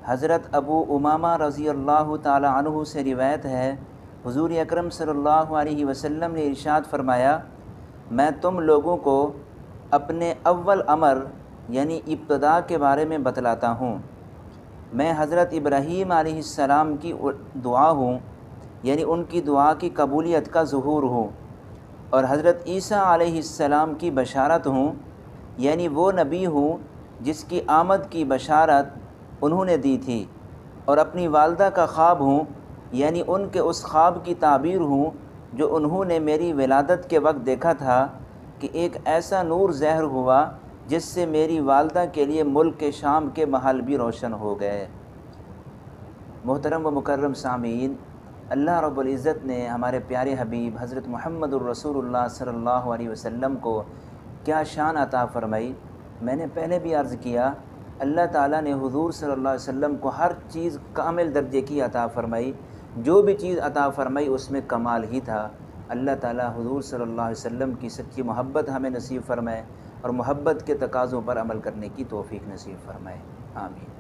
حضرت ابو امامہ رضی اللہ تعالی عنہ سے روایت ہے، حضور اکرم صلی اللہ علیہ وسلم نے ارشاد فرمایا، میں تم لوگوں کو اپنے اول امر یعنی ابتدا کے بارے میں بتلاتا ہوں۔ میں حضرت ابراہیم علیہ السلام کی دعا ہوں، یعنی ان کی دعا کی قبولیت کا ظہور ہوں، اور حضرت عیسیٰ علیہ السلام کی بشارت ہوں، یعنی وہ نبی ہوں جس کی آمد کی بشارت انہوں نے دی تھی، اور اپنی والدہ کا خواب ہوں، یعنی ان کے اس خواب کی تعبیر ہوں جو انہوں نے میری ولادت کے وقت دیکھا تھا کہ ایک ایسا نور ظاہر ہوا جس سے میری والدہ کے لیے ملک شام کے محل بھی روشن ہو گئے۔ محترم و مکرم سامعین، اللہ رب العزت نے ہمارے پیارے حبیب حضرت محمد الرسول اللہ صلی اللہ علیہ وسلم کو کیا شان عطا فرمائی۔ میں نے پہلے بھی عرض کیا، اللہ تعالیٰ نے حضور صلی اللہ علیہ وسلم کو ہر چیز کامل درجے کی عطا فرمائی، جو بھی چیز عطا فرمائی اس میں کمال ہی تھا۔ اللہ تعالیٰ حضور صلی اللہ علیہ وسلم کی سچی محبت ہمیں نصیب فرمائے اور محبت کے تقاضوں پر عمل کرنے کی توفیق نصیب فرمائے، آمین۔